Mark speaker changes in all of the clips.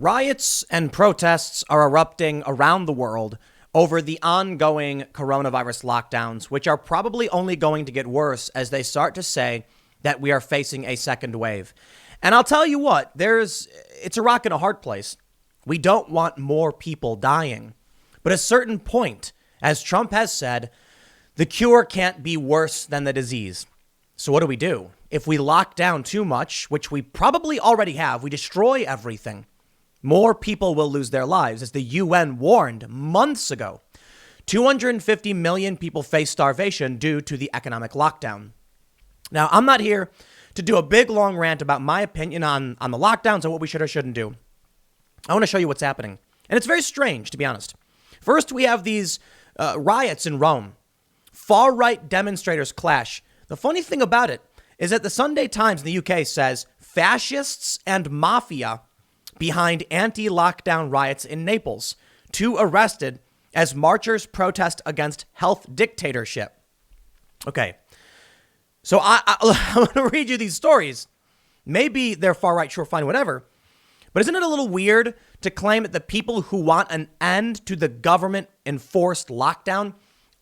Speaker 1: Riots and protests are erupting around the world over the ongoing coronavirus lockdowns, which are probably only going to get worse as they start to say that we are facing a second wave. And I'll tell you what, it's a rock and a hard place. We don't want more people dying. But at a certain point, as Trump has said, the cure can't be worse than the disease. So what do? If we lock down too much, which we probably already have, we destroy everything. More people will lose their lives, as the UN warned months ago. 250 million people face starvation due to the economic lockdown. Now, I'm not here to do a big, long rant about my opinion on the lockdowns and what we should or shouldn't do. I want to show you what's happening. And it's very strange, to be honest. First, we have these riots in Rome. Far-right demonstrators clash. The funny thing about it is that the Sunday Times in the UK says fascists and mafia behind anti-lockdown riots in Naples. 2 arrested as marchers protest against health dictatorship. Okay, so I'm going to read you these stories. Maybe they're far right, sure, fine, whatever. But isn't it a little weird to claim that the people who want an end to the government-enforced lockdown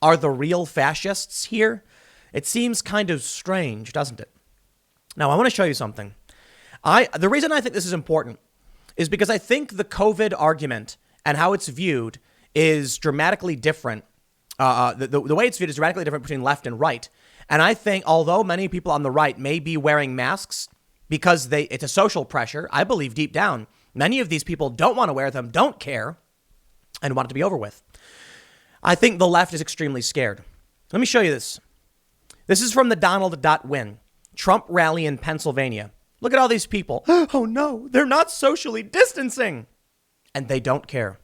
Speaker 1: are the real fascists here? It seems kind of strange, doesn't it? Now, I want to show you something. The reason I think this is important is because I think the COVID argument and how it's viewed is dramatically different. The way it's viewed is dramatically different between left and right. And I think although many people on the right may be wearing masks because it's a social pressure, I believe deep down, many of these people don't want to wear them, don't care, and want it to be over with. I think the left is extremely scared. Let me show you this. This is from the Donald.win, Trump rally in Pennsylvania. Look at all these people. Oh no, they're not socially distancing. And they don't care.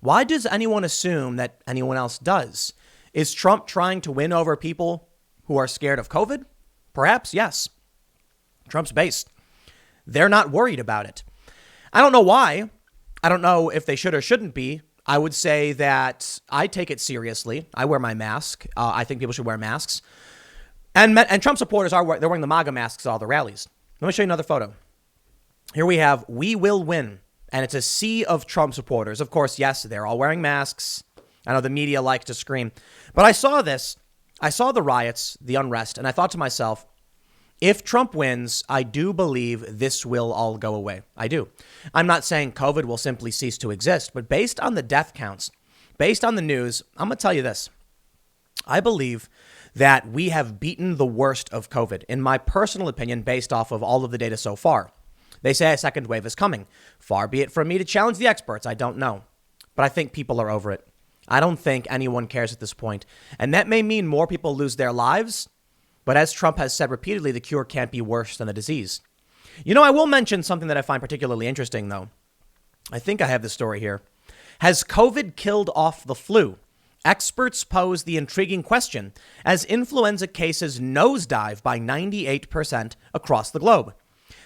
Speaker 1: Why does anyone assume that anyone else does? Is Trump trying to win over people who are scared of COVID? Perhaps, yes. Trump's base. They're not worried about it. I don't know why. I don't know if they should or shouldn't be. I would say that I take it seriously. I wear my mask. I think people should wear masks. And Trump supporters they're wearing the MAGA masks at all the rallies. Let me show you another photo. Here we have "We Will Win," and it's a sea of Trump supporters. Of course, yes, they're all wearing masks. I know the media likes to scream. But I saw this. I saw the riots, the unrest, and I thought to myself, if Trump wins, I do believe this will all go away. I do. I'm not saying COVID will simply cease to exist, but based on the death counts, based on the news, I'm going to tell you this. I believe that we have beaten the worst of COVID, in my personal opinion, based off of all of the data so far. They say a second wave is coming. Far be it from me to challenge the experts. I don't know. But I think people are over it. I don't think anyone cares at this point. And that may mean more people lose their lives. But as Trump has said repeatedly, the cure can't be worse than the disease. You know, I will mention something that I find particularly interesting, though. I think I have the story here. Has COVID killed off the flu? Experts pose the intriguing question as influenza cases nosedive by 98% across the globe.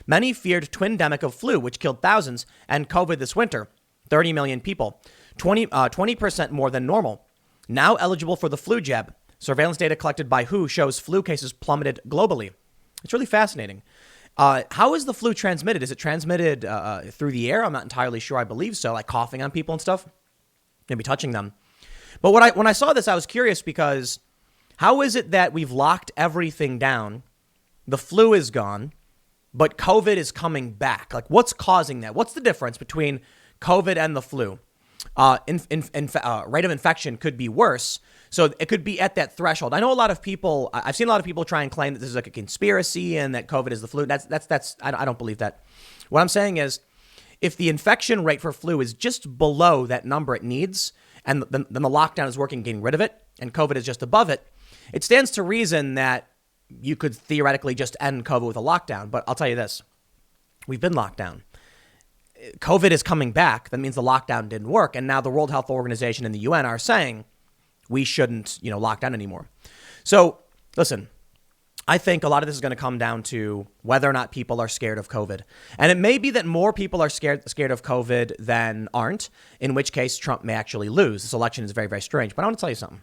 Speaker 1: Many feared twindemic of flu, which killed thousands, and COVID this winter, 30 million people, 20% more than normal, now eligible for the flu jab. Surveillance data collected by WHO shows flu cases plummeted globally. It's really fascinating. How is the flu transmitted? Is it transmitted through the air? I'm not entirely sure. I believe so, like coughing on people and stuff, maybe touching them. But when I saw this, I was curious because how is it that we've locked everything down? The flu is gone, but COVID is coming back. Like, what's causing that? What's the difference between COVID and the flu? Rate of infection could be worse. So it could be at that threshold. I know a lot of people, I've seen a lot of people try and claim that this is like a conspiracy and that COVID is the flu. I don't believe that. What I'm saying is if the infection rate for flu is just below that number it needs, and then the lockdown is working getting rid of it, and COVID is just above it, it stands to reason that you could theoretically just end COVID with a lockdown. But I'll tell you this, we've been locked down. COVID is coming back. That means the lockdown didn't work. And now the World Health Organization and the UN are saying we shouldn't, lock down anymore. So listen, I think a lot of this is going to come down to whether or not people are scared of COVID. And it may be that more people are scared of COVID than aren't, in which case Trump may actually lose. This election is very, very strange. But I want to tell you something.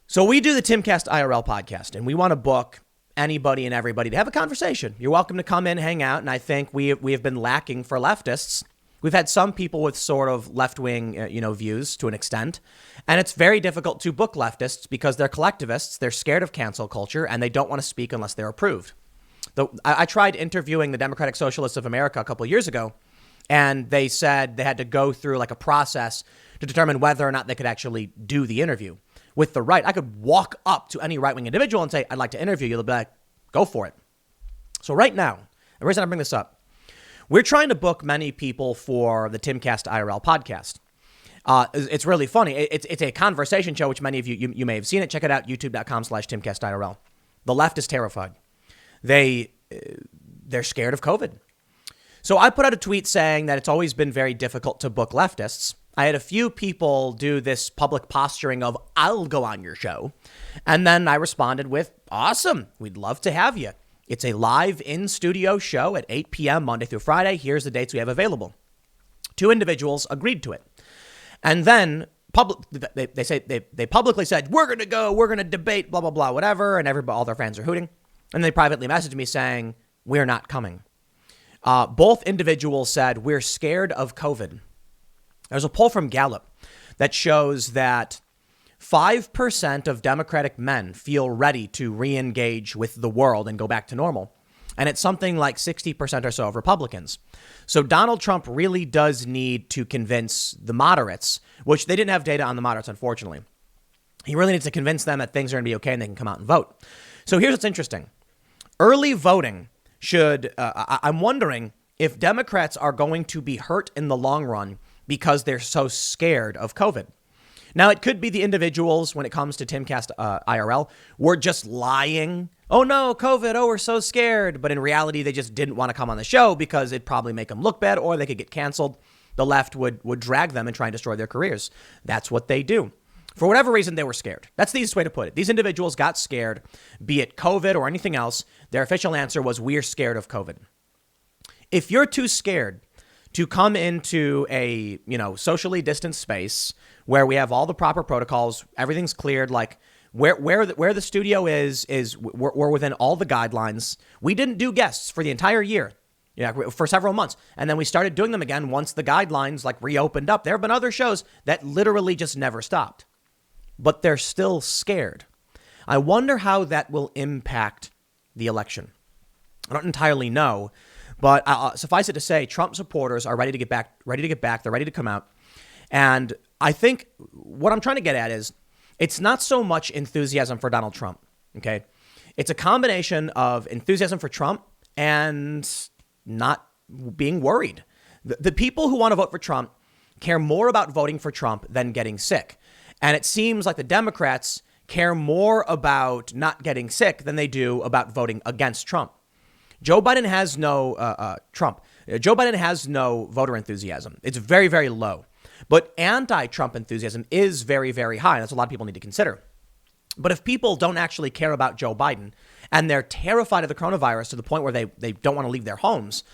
Speaker 1: So we do the Timcast IRL podcast, and we want to book anybody and everybody to have a conversation. You're welcome to come in, hang out. And I think we have been lacking for leftists. We've had some people with sort of left-wing, views to an extent. And it's very difficult to book leftists because they're collectivists. They're scared of cancel culture and they don't want to speak unless they're approved. I tried interviewing the Democratic Socialists of America a couple of years ago, and they said they had to go through like a process to determine whether or not they could actually do the interview. With the right, I could walk up to any right-wing individual and say, I'd like to interview you. They'll be like, go for it. So right now, the reason I bring this up, we're trying to book many people for the Timcast IRL podcast. It's really funny. It's a conversation show, which many of you may have seen it. Check it out, youtube.com/TimcastIRL. The left is terrified. They're scared of COVID. So I put out a tweet saying that it's always been very difficult to book leftists. I had a few people do this public posturing of, I'll go on your show. And then I responded with, awesome, we'd love to have you. It's a live in-studio show at 8 p.m. Monday through Friday. Here's the dates we have available. 2 individuals agreed to it. And then they publicly said, we're going to debate, blah, blah, blah, whatever. And all their fans are hooting. And they privately messaged me saying, we're not coming. Both individuals said, we're scared of COVID. There's a poll from Gallup that shows that 5% of Democratic men feel ready to re-engage with the world and go back to normal. And it's something like 60% or so of Republicans. So Donald Trump really does need to convince the moderates, which they didn't have data on the moderates, unfortunately. He really needs to convince them that things are going to be okay and they can come out and vote. So here's what's interesting. Early voting should, I'm wondering if Democrats are going to be hurt in the long run because they're so scared of COVID. Now, it could be the individuals when it comes to Timcast IRL were just lying. Oh, no, COVID. Oh, we're so scared. But in reality, they just didn't want to come on the show because it'd probably make them look bad or they could get canceled. The left would drag them and try and destroy their careers. That's what they do. For whatever reason, they were scared. That's the easiest way to put it. These individuals got scared, be it COVID or anything else. Their official answer was, we're scared of COVID. If you're too scared to come into a, socially distanced space where we have all the proper protocols, everything's cleared, like where the studio is we're within all the guidelines. We didn't do guests for the entire year, for several months. And then we started doing them again once the guidelines reopened up. There have been other shows that literally just never stopped, but they're still scared. I wonder how that will impact the election. I don't entirely know. But suffice it to say, Trump supporters are ready to get back. They're ready to come out. And I think what I'm trying to get at is it's not so much enthusiasm for Donald Trump. OK, it's a combination of enthusiasm for Trump and not being worried. The people who want to vote for Trump care more about voting for Trump than getting sick. And it seems like the Democrats care more about not getting sick than they do about voting against Trump. Joe Biden has no Joe Biden has no voter enthusiasm. It's very, very low. But anti-Trump enthusiasm is very, very high. That's what a lot of people need to consider. But if people don't actually care about Joe Biden and they're terrified of the coronavirus to the point where they don't want to leave their homes,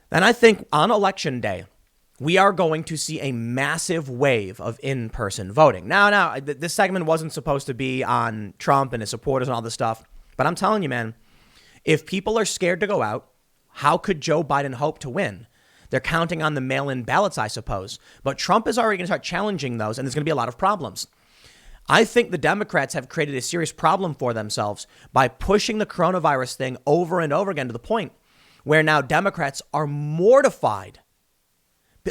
Speaker 1: then I think on election day, we are going to see a massive wave of in-person voting. Now, this segment wasn't supposed to be on Trump and his supporters and all this stuff. But I'm telling you, man, if people are scared to go out, how could Joe Biden hope to win? They're counting on the mail-in ballots, I suppose. But Trump is already going to start challenging those, and there's going to be a lot of problems. I think the Democrats have created a serious problem for themselves by pushing the coronavirus thing over and over again to the point where now Democrats are mortified.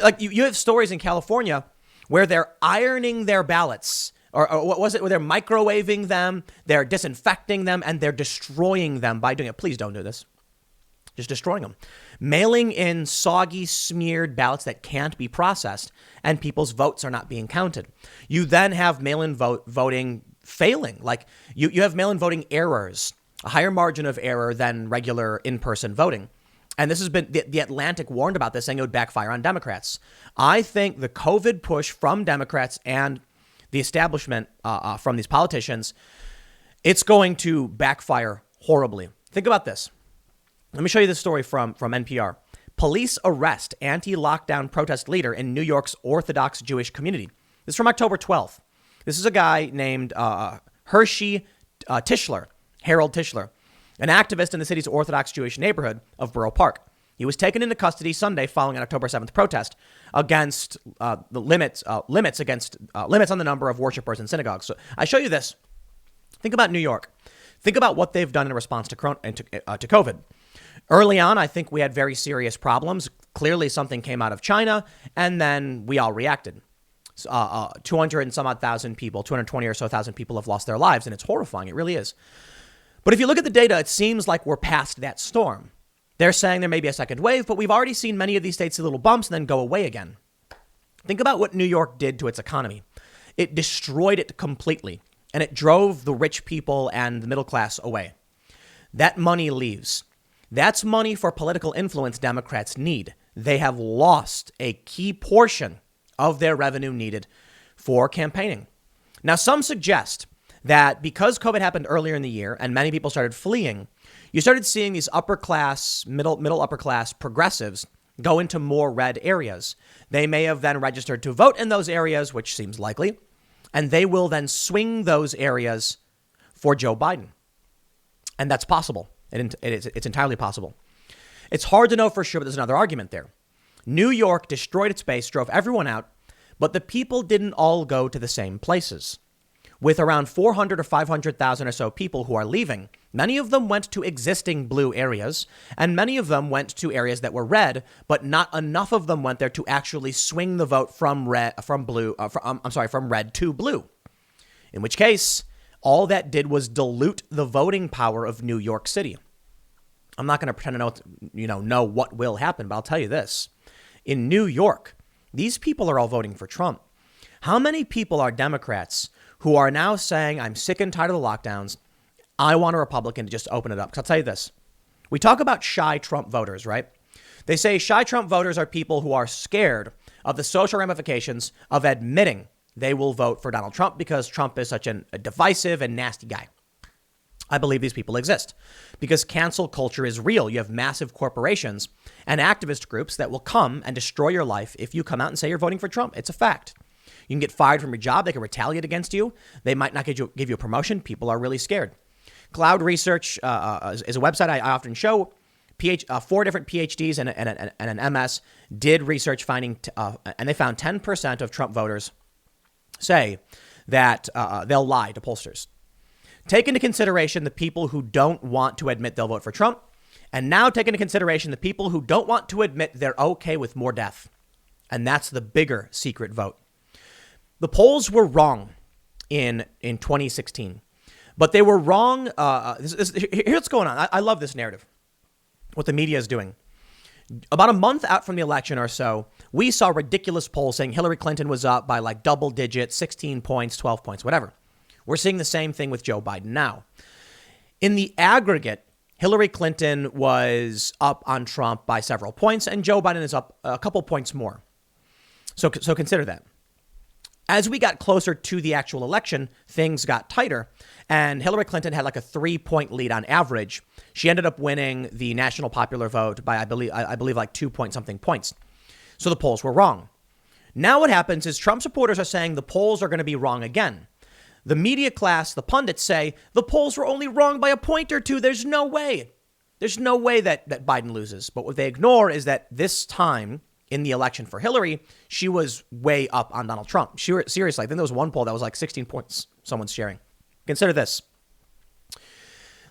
Speaker 1: Like you have stories in California where they're ironing their ballots, or what was it, where they're microwaving them, they're disinfecting them, and they're destroying them by doing it. Please don't do this. Just destroying them. Mailing in soggy, smeared ballots that can't be processed, and people's votes are not being counted. You then have mail-in voting failing. Like you have mail-in voting errors, a higher margin of error than regular in-person voting. And this has been, the Atlantic warned about this, saying it would backfire on Democrats. I think the COVID push from Democrats and the establishment from these politicians, it's going to backfire horribly. Think about this. Let me show you this story from NPR. Police arrest anti-lockdown protest leader in New York's Orthodox Jewish community. This is from October 12th. This is a guy named Harold Tischler. an activist in the city's Orthodox Jewish neighborhood of Borough Park. He was taken into custody Sunday following an October 7th protest against the limits on the number of worshipers in synagogues. So I show you this. Think about New York. Think about what they've done in response to COVID. Early on, I think we had very serious problems. Clearly, something came out of China, and then we all reacted. 200 and some odd thousand people, 220 or so thousand people have lost their lives, and it's horrifying. It really is. But if you look at the data, it seems like we're past that storm. They're saying there may be a second wave, but we've already seen many of these states see little bumps and then go away again. Think about what New York did to its economy. It destroyed it completely, and it drove the rich people and the middle class away. That money leaves. That's money for political influence Democrats need. They have lost a key portion of their revenue needed for campaigning. Now, some suggest that because COVID happened earlier in the year and many people started fleeing, you started seeing these upper class, middle upper class progressives go into more red areas. They may have then registered to vote in those areas, which seems likely, and they will then swing those areas for Joe Biden. And that's possible. It's entirely possible. It's hard to know for sure, but there's another argument there. New York destroyed its base, drove everyone out, but the people didn't all go to the same places. With around 400 or 500,000 or so people who are leaving, many of them went to existing blue areas, and many of them went to areas that were red, but not enough of them went there to actually swing the vote from red to blue. In which case, all that did was dilute the voting power of New York City. I'm not going to pretend to know what will happen, but I'll tell you this. In New York, these people are all voting for Trump. How many people are Democrats who are now saying, I'm sick and tired of the lockdowns. I want a Republican to just open it up? Because I'll tell you this. We talk about shy Trump voters, right? They say shy Trump voters are people who are scared of the social ramifications of admitting they will vote for Donald Trump because Trump is such a divisive and nasty guy. I believe these people exist because cancel culture is real. You have massive corporations and activist groups that will come and destroy your life if you come out and say you're voting for Trump. It's a fact. You can get fired from your job. They can retaliate against you. They might not give you a promotion. People are really scared. Cloud Research is a website I often show. 4 different PhDs and an MS did research finding, and they found 10% of Trump voters say that they'll lie to pollsters. Take into consideration the people who don't want to admit they'll vote for Trump, and now take into consideration the people who don't want to admit they're okay with more death. And that's the bigger secret vote. The polls were wrong in 2016, but they were wrong. Here's what's going on. I love this narrative, what the media is doing. About a month out from the election or so, we saw ridiculous polls saying Hillary Clinton was up by like double digits, 16 points, 12 points, whatever. We're seeing the same thing with Joe Biden now. In the aggregate, Hillary Clinton was up on Trump by several points, and Joe Biden is up a couple points more. So consider that. As we got closer to the actual election, things got tighter, and Hillary Clinton had like a 3-point lead on average. She ended up winning the national popular vote by, I believe like 2 point something points. So the polls were wrong. Now what happens is Trump supporters are saying the polls are going to be wrong again. The media class, the pundits say the polls were only wrong by a point or two. There's no way. There's no way that Biden loses. But what they ignore is that this time in the election for Hillary, she was way up on Donald Trump. Seriously, I think there was one poll that was like 16 points someone's sharing. Consider this.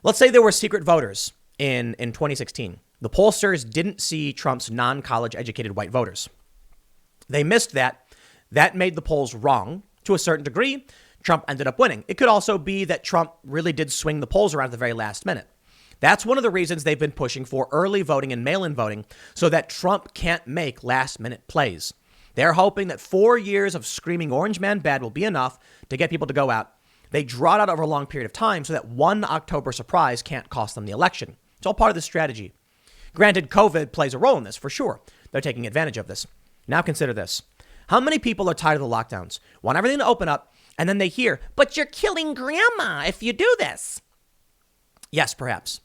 Speaker 1: Let's say there were secret voters in 2016. The pollsters didn't see Trump's non-college educated white voters. They missed that. That made the polls wrong to a certain degree. Trump ended up winning. It could also be that Trump really did swing the polls around at the very last minute. That's one of the reasons they've been pushing for early voting and mail-in voting so that Trump can't make last-minute plays. They're hoping that 4 years of screaming orange man bad will be enough to get people to go out. They draw it out over a long period of time so that one October surprise can't cost them the election. It's all part of the strategy. Granted, COVID plays a role in this, for sure. They're taking advantage of this. Now consider this. How many people are tired of the lockdowns, want everything to open up, and then they hear, but you're killing grandma if you do this? Yes, perhaps.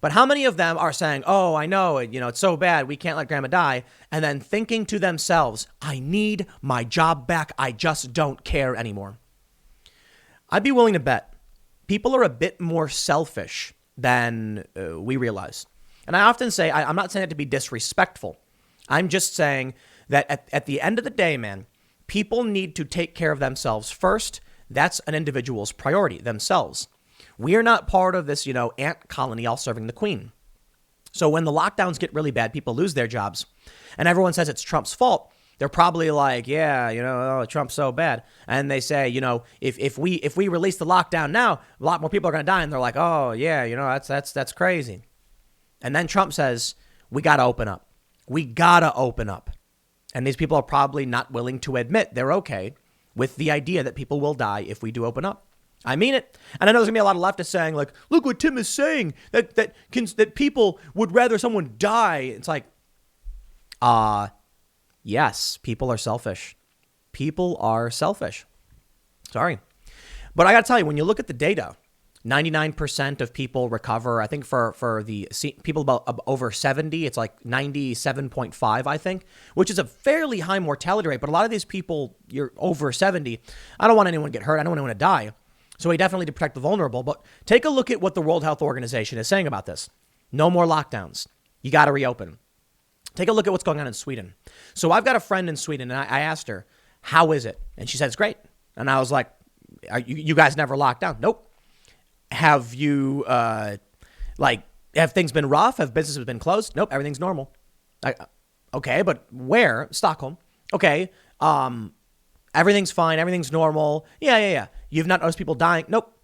Speaker 1: But how many of them are saying, oh, I know, it's so bad, we can't let grandma die, and then thinking to themselves, I need my job back, I just don't care anymore? I'd be willing to bet people are a bit more selfish than we realize. And I often say, I'm not saying it to be disrespectful. I'm just saying that at the end of the day, man, people need to take care of themselves first. That's an individual's priority, themselves. We are not part of this, ant colony all serving the queen. So when the lockdowns get really bad, people lose their jobs, and everyone says it's Trump's fault. They're probably like, yeah, Trump's so bad. And they say, if we release the lockdown now, a lot more people are going to die. And they're like, oh, yeah, that's crazy. And then Trump says, we got to open up. We got to open up. And these people are probably not willing to admit they're okay with the idea that people will die if we do open up. I mean it. And I know there's going to be a lot of leftists saying, like, look what Tim is saying, that people would rather someone die. It's like, yes, people are selfish. People are selfish. Sorry. But I got to tell you, when you look at the data, 99% of people recover. I think for the people about over 70, it's like 97.5, I think, which is a fairly high mortality rate. But a lot of these people, you're over 70. I don't want anyone to get hurt. I don't want anyone to die. So we definitely need to protect the vulnerable. But take a look at what the World Health Organization is saying about this. No more lockdowns. You got to reopen. Take a look at what's going on in Sweden. So I've got a friend in Sweden, and I asked her, how is it? And she said, it's great. And I was like, you guys never locked down? Nope. Have you, have things been rough? Have businesses been closed? Nope, everything's normal. Okay, but where? Stockholm. Okay, everything's fine. Everything's normal. Yeah. You've not noticed people dying? Nope.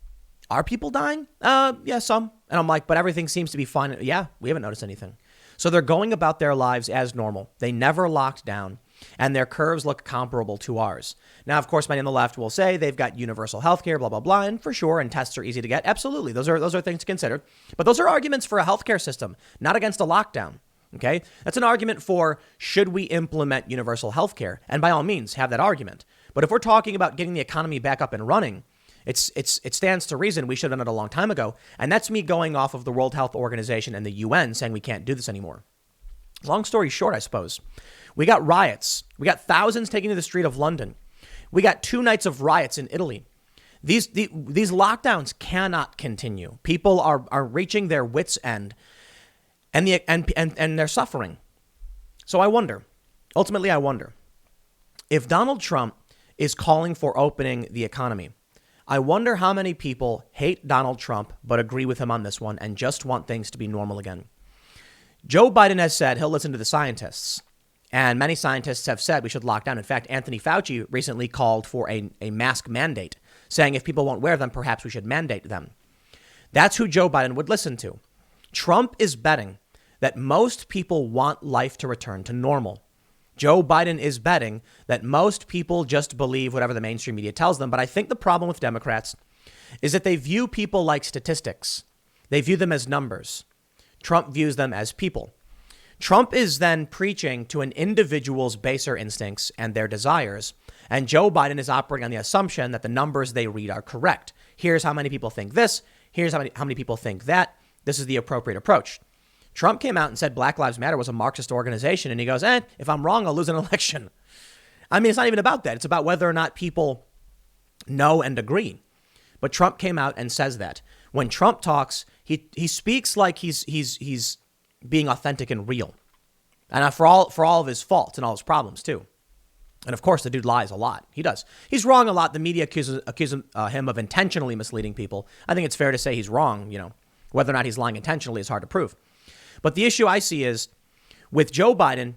Speaker 1: Are people dying? Yeah, some. And I'm like, but everything seems to be fine. Yeah, we haven't noticed anything. So they're going about their lives as normal. They never locked down, and their curves look comparable to ours. Now, of course, many on the left will say they've got universal health care, blah, blah, blah, and for sure, and tests are easy to get. Absolutely. Those are things to consider. But those are arguments for a healthcare system, not against a lockdown. Okay? That's an argument for should we implement universal health care? And by all means, have that argument. But if we're talking about getting the economy back up and running, it stands to reason we should have done it a long time ago. And that's me going off of the World Health Organization and the UN saying we can't do this anymore. Long story short, I suppose. We got riots. We got thousands taking to the street of London. We got 2 nights of riots in Italy. These lockdowns cannot continue. People are reaching their wits' end, and they're suffering. So I wonder, ultimately, if Donald Trump is calling for opening the economy, I wonder how many people hate Donald Trump but agree with him on this one and just want things to be normal again. Joe Biden has said he'll listen to the scientists. And many scientists have said we should lock down. In fact, Anthony Fauci recently called for a mask mandate, saying if people won't wear them, perhaps we should mandate them. That's who Joe Biden would listen to. Trump is betting that most people want life to return to normal. Joe Biden is betting that most people just believe whatever the mainstream media tells them. But I think the problem with Democrats is that they view people like statistics. They view them as numbers. Trump views them as people. Trump is then preaching to an individual's baser instincts and their desires. And Joe Biden is operating on the assumption that the numbers they read are correct. Here's how many people think this. Here's how many people think that. This is the appropriate approach. Trump came out and said Black Lives Matter was a Marxist organization. And he goes, if I'm wrong, I'll lose an election. I mean, it's not even about that. It's about whether or not people know and agree. But Trump came out and says that. When Trump talks, he speaks like he's being authentic and real. And for all of his faults and all his problems, too. And of course, the dude lies a lot. He does. He's wrong a lot. The media accuses him of intentionally misleading people. I think it's fair to say he's wrong. Whether or not he's lying intentionally is hard to prove. But the issue I see is with Joe Biden,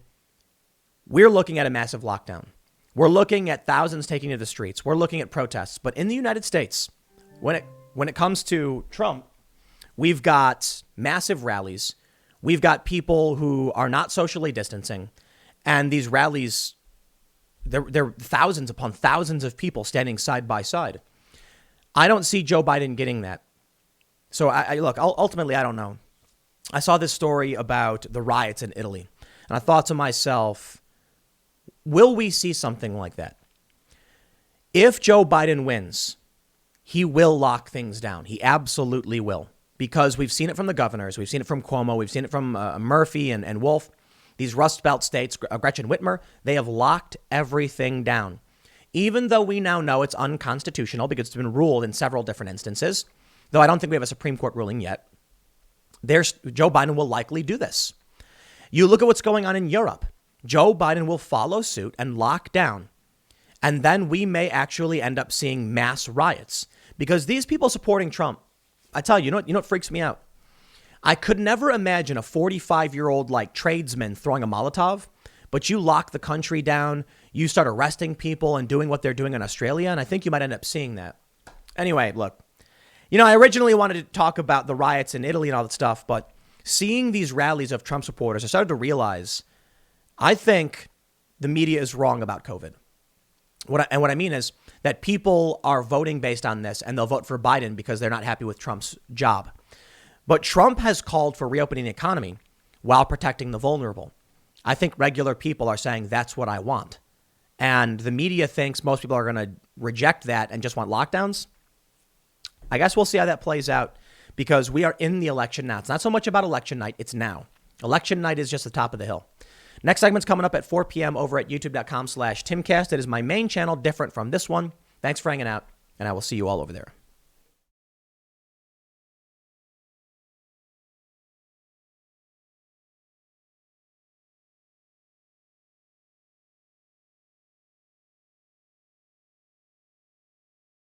Speaker 1: we're looking at a massive lockdown. We're looking at thousands taking to the streets. We're looking at protests. But in the United States, when it comes to Trump, we've got massive rallies. We've got people who are not socially distancing. And these rallies, they're thousands upon thousands of people standing side by side. I don't see Joe Biden getting that. So look, ultimately, I don't know. I saw this story about the riots in Italy. And I thought to myself, will we see something like that? If Joe Biden wins, he will lock things down. He absolutely will. Because we've seen it from the governors. We've seen it from Cuomo. We've seen it from Murphy and Wolf. These Rust Belt states, Gretchen Whitmer, they have locked everything down. Even though we now know it's unconstitutional because it's been ruled in several different instances, though I don't think we have a Supreme Court ruling yet. Joe Biden will likely do this. You look at what's going on in Europe. Joe Biden will follow suit and lock down. And then we may actually end up seeing mass riots because these people supporting Trump, I tell you, you know what freaks me out? I could never imagine a 45-year-old like tradesman throwing a Molotov, but you lock the country down, you start arresting people and doing what they're doing in Australia, and I think you might end up seeing that. Anyway, look, I originally wanted to talk about the riots in Italy and all that stuff, but seeing these rallies of Trump supporters, I started to realize I think the media is wrong about COVID. What I mean is that people are voting based on this, and they'll vote for Biden because they're not happy with Trump's job. But Trump has called for reopening the economy while protecting the vulnerable. I think regular people are saying that's what I want. And the media thinks most people are going to reject that and just want lockdowns. I guess we'll see how that plays out because we are in the election now. It's not so much about election night. It's now. Election night is just the top of the hill. Next segment's coming up at 4 p.m. over at youtube.com/Timcast. It is my main channel, different from this one. Thanks for hanging out, and I will see you all over there.